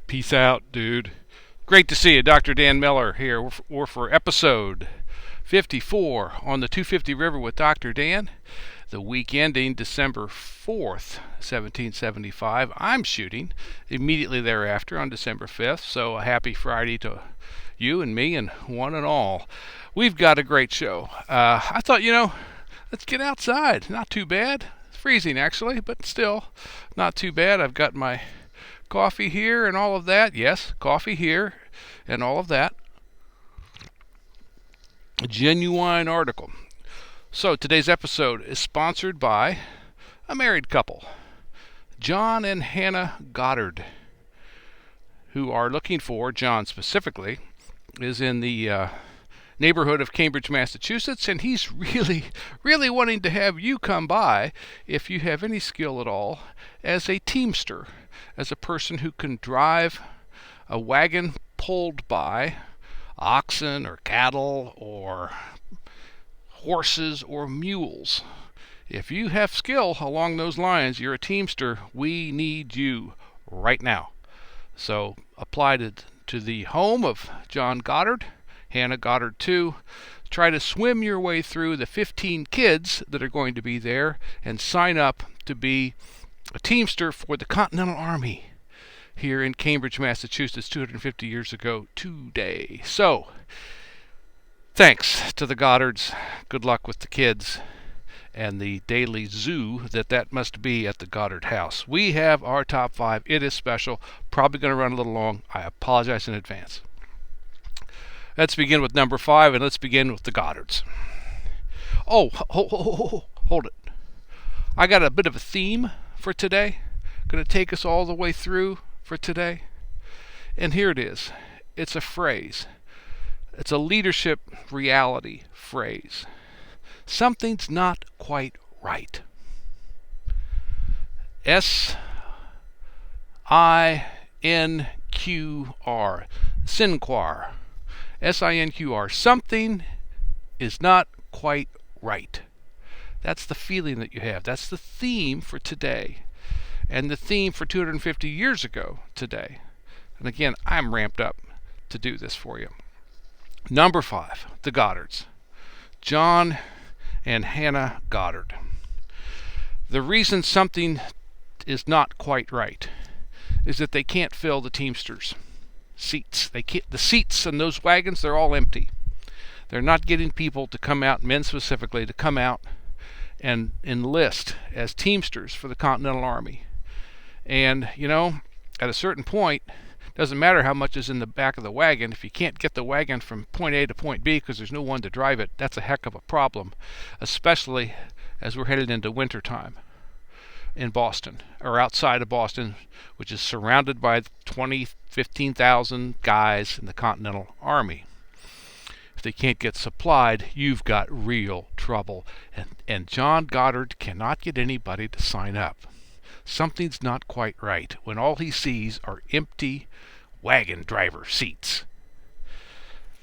Peace out, dude. Great to see you. Dr. Dan Miller here. We're for episode 54 on the 250 River with Dr. Dan. The week ending December 4th, 1775. I'm shooting immediately thereafter on December 5th. So a happy Friday to you and me and one and all. We've got a great show. I thought, let's get outside. Not too bad. It's freezing actually, but still not too bad. I've got my coffee here and all of that. Yes, coffee here and all of that. A genuine article. So today's episode is sponsored by a married couple, John and Hannah Goddard, who are looking for, John specifically, is in the neighborhood of Cambridge, Massachusetts, and he's really wanting to have you come by if you have any skill at all as a teamster, as a person who can drive a wagon pulled by oxen or cattle or horses or mules. If you have skill along those lines, you're a teamster, we need you right now. So apply to the home of John Goddard, Hannah Goddard too. Try to swim your way through the 15 kids that are going to be there and sign up to be a teamster for the Continental Army here in Cambridge, Massachusetts 250 years ago today. So, thanks to the Goddards. Good luck with the kids and the daily zoo that must be at the Goddard house. We have our top 5. It is special. Probably going to run a little long. I apologize in advance. Let's begin with number 5, and let's begin with the Goddards. Oh, hold it. I got a bit of a theme for today. Going to take us all the way through for today. And here it is. It's a phrase. It's a leadership reality phrase. Something's not quite right. S-I-N-Q-R. Sinquar. S-I-N-Q-R. Something is not quite right. That's the feeling that you have. That's the theme for today. And the theme for 250 years ago today. And again, I'm ramped up to do this for you. Number 5, the Goddards. John and Hannah Goddard. The reason something is not quite right is that they can't fill the Teamsters seats. The seats in those wagons, they're all empty. They're not getting people to come out, men specifically, to come out and enlist as Teamsters for the Continental Army. And, at a certain point, doesn't matter how much is in the back of the wagon. If you can't get the wagon from point A to point B because there's no one to drive it, that's a heck of a problem, especially as we're headed into wintertime in Boston, or outside of Boston, which is surrounded by 15,000 guys in the Continental Army. If they can't get supplied, you've got real trouble. And John Goddard cannot get anybody to sign up. Something's not quite right when all he sees are empty wagon driver seats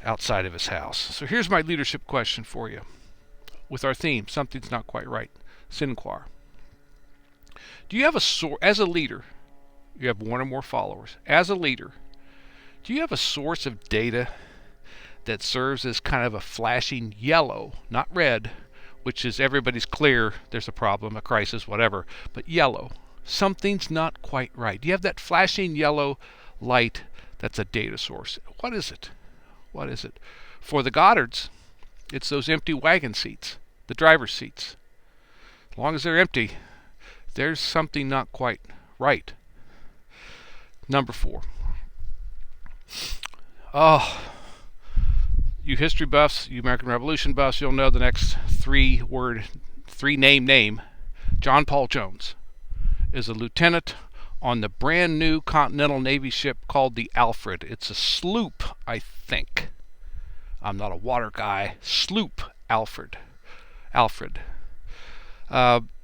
outside of his house. So here's my leadership question for you. With our theme, something's not quite right. Sinquar. Do you have as a leader, you have one or more followers. As a leader, do you have a source of data that serves as kind of a flashing yellow, not red, which is everybody's clear, there's a problem, a crisis, whatever, but yellow. Something's not quite right. Do you have that flashing yellow light that's a data source? What is it? What is it? For the Goddards, it's those empty wagon seats, the driver's seats. As long as they're empty, there's something not quite right. Number 4. Oh, you history buffs, you American Revolution buffs, you'll know the next three name. John Paul Jones is a lieutenant on the brand new Continental Navy ship called the Alfred. It's a sloop, I think. I'm not a water guy. Sloop Alfred.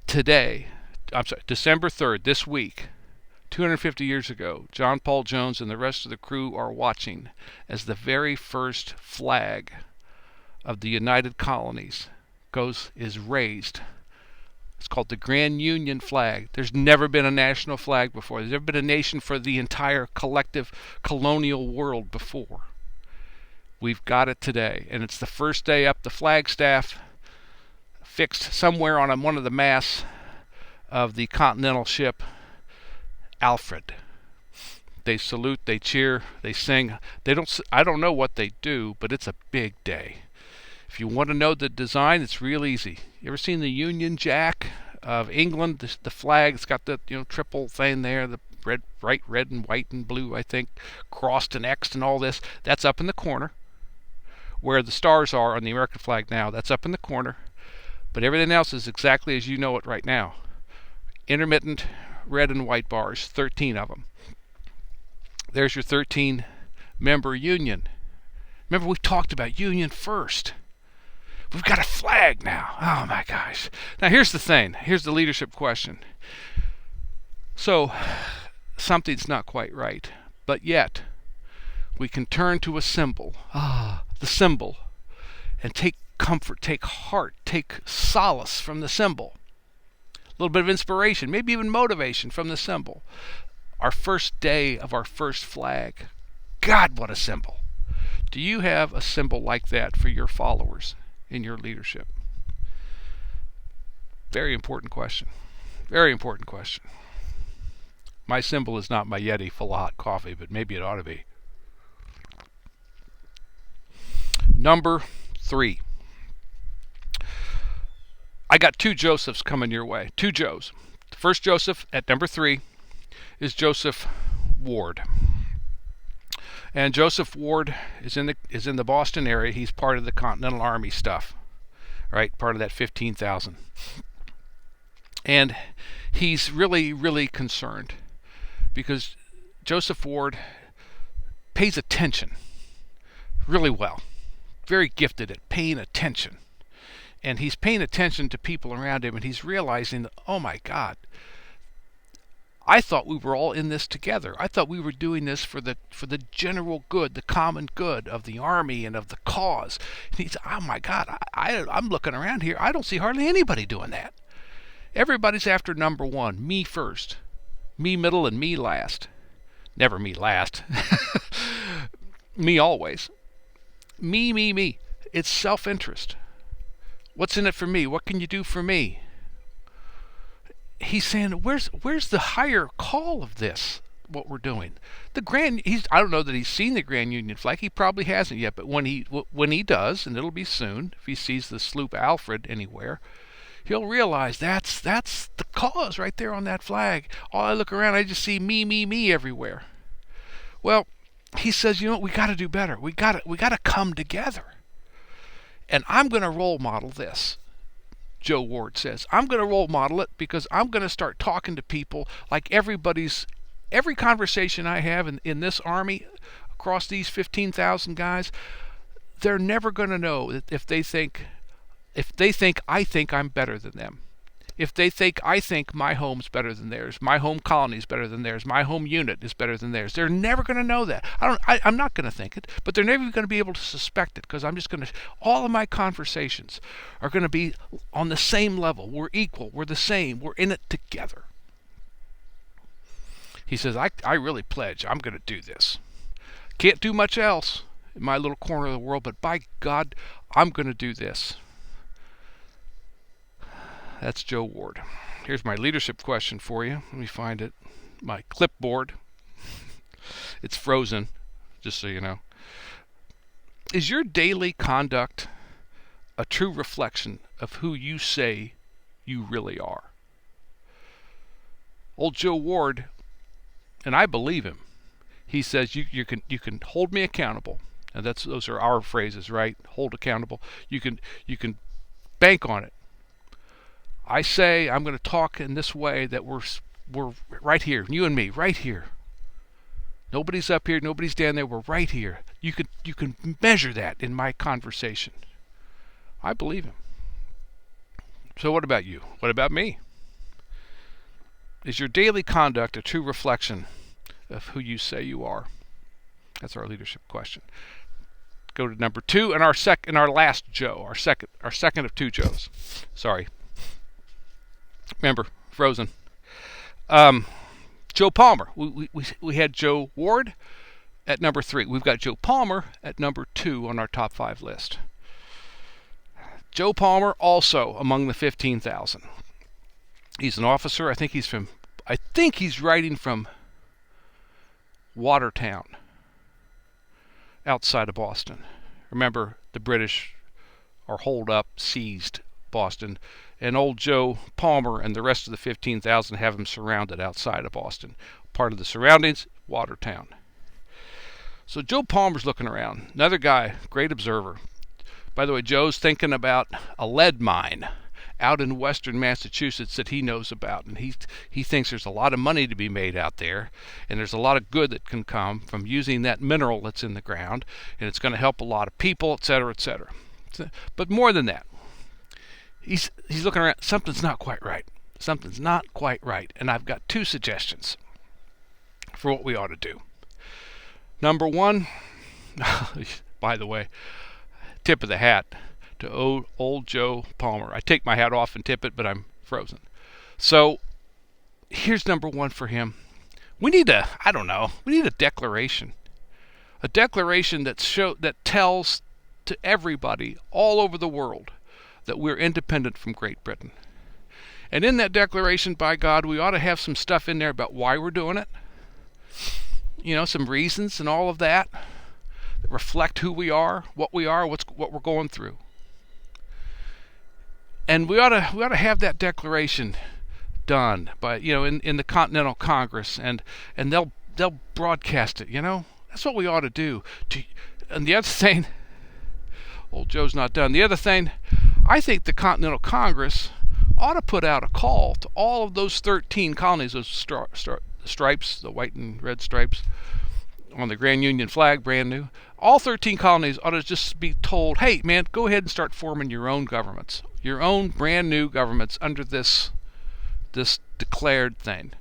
Today, December 3rd, this week, 250 years ago, John Paul Jones and the rest of the crew are watching as the very first flag of the United Colonies is raised It's called the Grand Union flag. There's never been a national flag before. There's never been a nation for the entire collective colonial world before. We've got it today, and it's the first day up the flagstaff, fixed somewhere on one of the masts of the continental ship Alfred. They salute, they cheer, they sing. I don't know what they do, but it's a big day. If you want to know the design, it's real easy. You ever seen the Union Jack of England? The flag, it's got the triple thing there, the bright red and white and blue, I think, crossed and X'd and all this. That's up in the corner. Where the stars are on the American flag now, that's up in the corner. But everything else is exactly as you know it right now. Intermittent red and white bars, 13 of them. There's your 13-member union. Remember, we talked about union first. We've got a flag now. Oh, my gosh. Now, here's the thing. Here's the leadership question. So, something's not quite right. But yet, we can turn to a symbol. The symbol. And take comfort, take heart, take solace from the symbol. A little bit of inspiration, maybe even motivation from the symbol. Our first day of our first flag. God, what a symbol. Do you have a symbol like that for your followers in your leadership? Very important question. Very important question. My symbol is not my Yeti full of hot coffee, but maybe it ought to be. Number 3. I got 2 Josephs coming your way. 2 Joes. The first Joseph at number 3 is Joseph Ward. And Joseph Ward is in the Boston area. He's part of the Continental Army stuff, right? Part of that 15,000. And he's really, really concerned because Joseph Ward pays attention really well. Very gifted at paying attention. And he's paying attention to people around him, and he's realizing, oh my God, I thought we were all in this together. I thought we were doing this for the general good, the common good of the army and of the cause. And he's, oh my God, I'm looking around here. I don't see hardly anybody doing that. Everybody's after number 1, me first, me middle, and me last. Never me last. Me always. Me. It's self-interest. What's in it for me? What can you do for me? He's saying, where's the higher call of this? What we're doing? I don't know that he's seen the Grand Union flag. He probably hasn't yet. But when he does, and it'll be soon, if he sees the sloop Alfred anywhere, he'll realize that's the cause right there on that flag. All I look around, I just see me everywhere. Well, he says, you know what? We got to do better. We got to come together. And I'm going to role model this, Joe Ward says. I'm going to role model it because I'm going to start talking to people like every conversation I have in this army, across these 15,000 guys, they're never going to know that if they think I think I'm better than them. If they think I think my home's better than theirs, my home colony's better than theirs, my home unit is better than theirs, they're never going to know that. I'm not going to think it, but they're never going to be able to suspect it because all of my conversations are going to be on the same level. We're equal. We're the same. We're in it together. He says, I really pledge I'm going to do this. Can't do much else in my little corner of the world, but by God, I'm going to do this. That's Joe Ward. Here's my leadership question for you. Let me find it. My clipboard. It's frozen, just so you know. Is your daily conduct a true reflection of who you say you really are? Old Joe Ward, and I believe him, he says you can hold me accountable. And those are our phrases, right? Hold accountable. You can bank on it. I say I'm going to talk in this way that we're right here, you and me, right here. Nobody's up here, nobody's down there, we're right here. You can measure that in my conversation. I believe him. So what about you? What about me? Is your daily conduct a true reflection of who you say you are? That's our leadership question. Go to number 2 and our last Joe, our second of 2 Joes. Sorry. Remember, frozen. Joe Palmer. We had Joe Ward at number 3. We've got Joe Palmer at number 2 on our top 5 list. Joe Palmer also among the 15,000. He's an officer. I think he's writing from Watertown, outside of Boston. Remember, the British are holed up, seized Boston, and old Joe Palmer and the rest of the 15,000 have him surrounded outside of Boston. Part of the surroundings, Watertown. So Joe Palmer's looking around. Another guy, great observer. By the way, Joe's thinking about a lead mine out in western Massachusetts that he knows about, and he thinks there's a lot of money to be made out there, and there's a lot of good that can come from using that mineral that's in the ground, and it's going to help a lot of people, etc., etc. But more than that, he's looking around. Something's not quite right. Something's not quite right, and I've got 2 suggestions for what we ought to do. Number 1, by the way, tip of the hat to old Joe Palmer. I take my hat off and tip it, but I'm frozen. So here's number 1 for him. We need a declaration. A declaration that tells to everybody all over the world that we're independent from Great Britain. And in that declaration, by God, we ought to have some stuff in there about why we're doing it. Some reasons and all of that reflect who we are, what we're going through. And we ought to have that declaration done by in the Continental Congress, and they'll broadcast it. That's what we ought to do. And the other thing, old Joe's not done. The other thing, I think the Continental Congress ought to put out a call to all of those 13 colonies, those stripes, the white and red stripes on the Grand Union flag, brand new. All 13 colonies ought to just be told, hey, man, go ahead and start forming your own governments, your own brand new governments under this declared thing.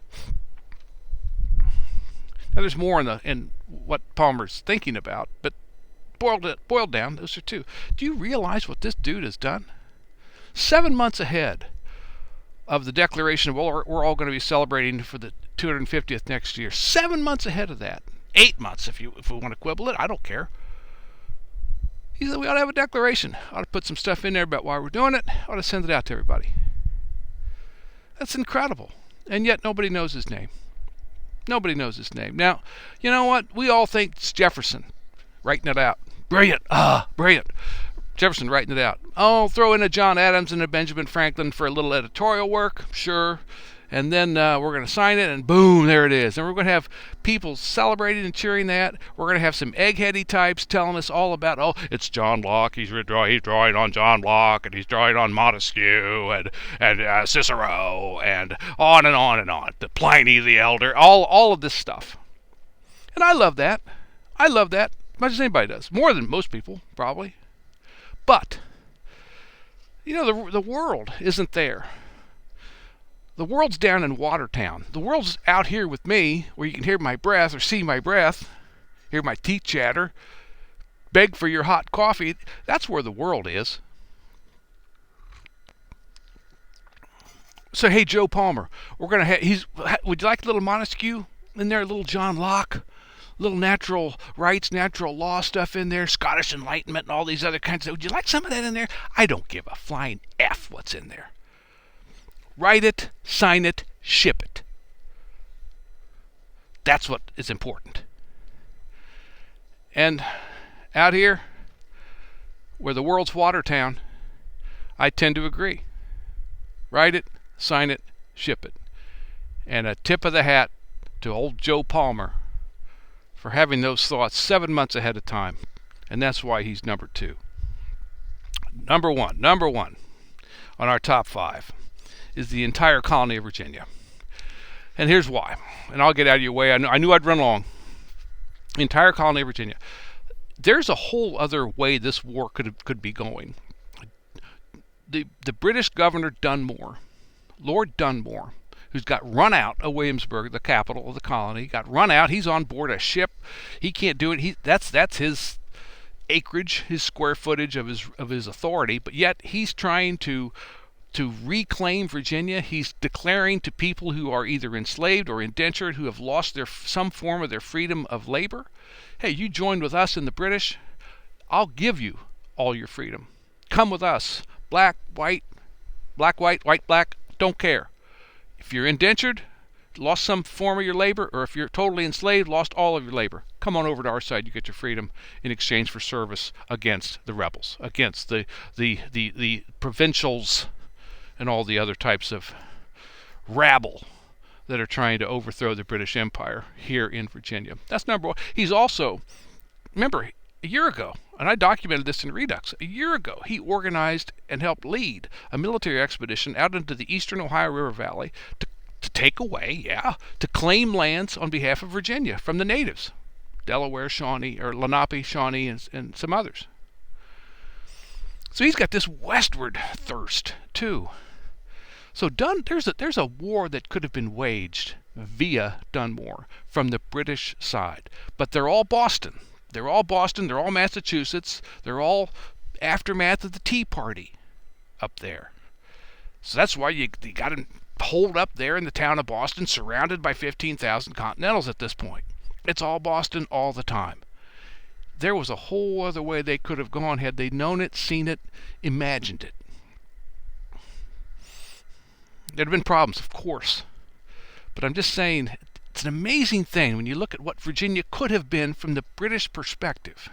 Now, there's more in what Palmer's thinking about, but boiled down, those are 2. Do you realize what this dude has done? 7 months ahead of the declaration, we're all going to be celebrating for the 250th next year. 7 months ahead of that. 8 months, if we want to quibble it. I don't care. He said we ought to have a declaration. Ought to put some stuff in there about why we're doing it. Ought to send it out to everybody. That's incredible. And yet nobody knows his name. Nobody knows his name. Now, you know what? We all think it's Jefferson writing it out. Brilliant. Brilliant. Jefferson writing it out. Oh, throw in a John Adams and a Benjamin Franklin for a little editorial work. Sure. And then we're going to sign it, and boom, there it is. And we're going to have people celebrating and cheering that. We're going to have some eggheady types telling us all about, oh, it's John Locke. He's drawing on John Locke, and he's drawing on Montesquieu and Cicero, and on and on and on. The Pliny the Elder, all of this stuff. And I love that. I love that as much as anybody does. More than most people, probably. But, the world isn't there. The world's down in Watertown. The world's out here with me, where you can hear my breath or see my breath, hear my teeth chatter, beg for your hot coffee. That's where the world is. So, hey, Joe Palmer, we're going to would you like a little Montesquieu in there, a little John Locke, a little natural rights, natural law stuff in there, Scottish Enlightenment and all these other kinds of, would you like some of that in there? I don't give a flying F what's in there. Write it, sign it, ship it. That's what is important. And out here, where the world's Watertown, I tend to agree. Write it, sign it, ship it. And a tip of the hat to old Joe Palmer for having those thoughts 7 months ahead of time. And that's why he's number 2. Number one on our top 5 is the entire colony of Virginia. And here's why. And I'll get out of your way. I knew I'd run long. The entire colony of Virginia. There's a whole other way this war could be going. The British governor Dunmore, Lord Dunmore, who's got run out of Williamsburg, the capital of the colony, got run out. He's on board a ship. He can't do it. That's his acreage, his square footage of his authority. But yet he's trying to to reclaim Virginia. He's declaring to people who are either enslaved or indentured, who have lost some form of their freedom of labor, hey, you joined with us and the British, I'll give you all your freedom. Come with us. Black, white, white, black, don't care. If you're indentured, lost some form of your labor, or if you're totally enslaved, lost all of your labor, come on over to our side. You get your freedom in exchange for service against the rebels, against the provincials and all the other types of rabble that are trying to overthrow the British Empire here in Virginia. That's number one. He's also, remember, a year ago, and I documented this in Redux, a year ago he organized and helped lead a military expedition out into the eastern Ohio River Valley to take away, to claim lands on behalf of Virginia from the natives, Delaware, Shawnee, or Lenape, Shawnee, and some others. So he's got this westward thirst too. So there's a war that could have been waged via Dunmore from the British side, but they're all Boston. They're all Boston. They're all Massachusetts. They're all aftermath of the Tea Party up there. So that's why you got to hold up there in the town of Boston, surrounded by 15,000 Continentals at this point. It's all Boston all the time. There was a whole other way they could have gone had they known it, seen it, imagined it. There'd have been problems, of course. But I'm just saying, it's an amazing thing when you look at what Virginia could have been from the British perspective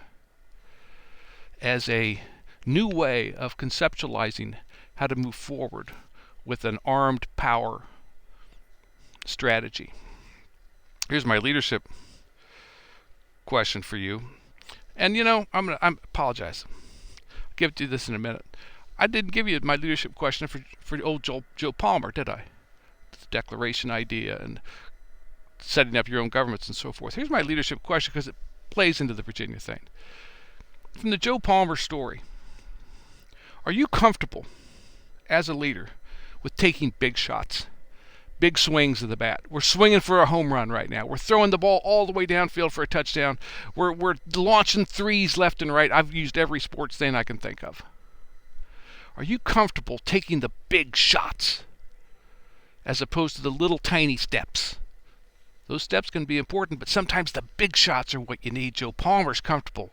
as a new way of conceptualizing how to move forward with an armed power strategy. Here's my leadership question for you. And I apologize. I'll give it to you this in a minute. I didn't give you my leadership question for old Joe Palmer, did I? The declaration idea and setting up your own governments and so forth. Here's my leadership question because it plays into the Virginia thing. From the Joe Palmer story, are you comfortable as a leader with taking big shots, big swings of the bat? We're swinging for a home run right now. We're throwing the ball all the way downfield for a touchdown. We're launching threes left and right. I've used every sports thing I can think of. Are you comfortable taking the big shots as opposed to the little tiny steps? Those steps can be important, but sometimes the big shots are what you need. Joe Palmer's comfortable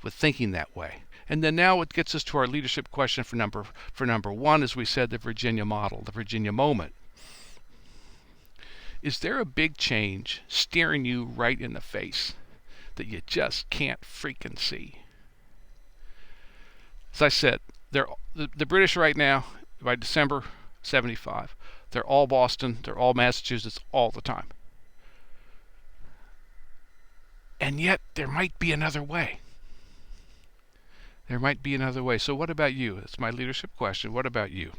with thinking that way. And then now it gets us to our leadership question for number one, as we said, the Virginia model, the Virginia moment. Is there a big change staring you right in the face that you just can't freaking see? As I said, the British right now, by December 75, they're all Boston, they're all Massachusetts all the time. And yet there might be another way. There might be another way. So what about you? That's my leadership question. What about you?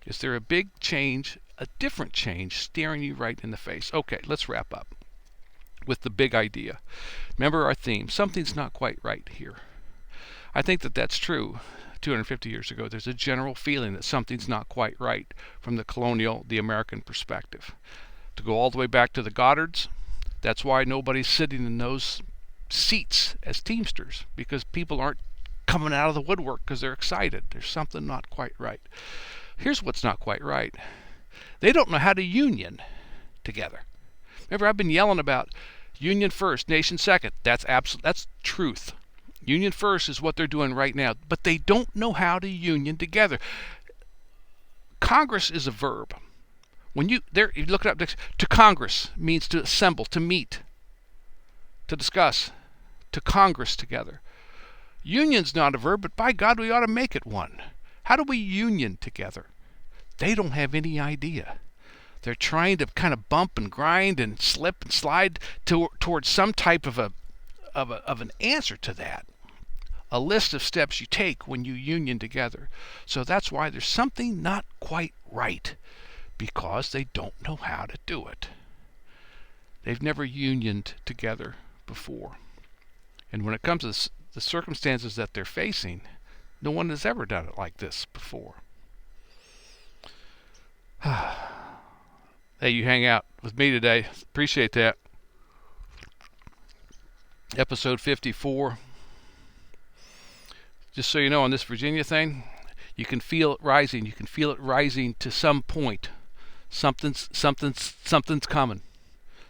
Is there a big change, a different change, staring you right in the face? Okay, let's wrap up with the big idea. Remember our theme, something's not quite right here. I think that's true. 250 years ago, there's a general feeling that something's not quite right from the American perspective. To go all the way back to the Goddards, that's why nobody's sitting in those seats as teamsters, because people aren't coming out of the woodwork because they're excited. There's something not quite right. Here's what's not quite right. They don't know how to union together. Remember, I've been yelling about union first, nation second. That's truth. Union first is what they're doing right now, but they don't know how to union together. Congress is a verb. When you look it up, to Congress means to assemble, to meet, to discuss, to Congress together. Union's not a verb, but by God, we ought to make it one. How do we union together? They don't have any idea. They're trying to kind of bump and grind and slip and slide towards some type of an answer to that. A list of steps you take when you union together. So that's why there's something not quite right, because they don't know how to do it. They've never unioned together before. And when it comes to the circumstances that they're facing, no one has ever done it like this before. Hey, you hang out with me today. Appreciate that. Episode 54. Just so you know, on this Virginia thing, You can feel it rising. You can feel it rising to some point. Something's coming.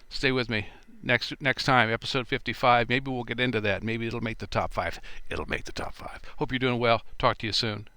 Stay with me. Next time, episode 55. Maybe we'll get into that. Maybe it'll make the top 5. It'll make the top 5. Hope you're doing well. Talk to you soon.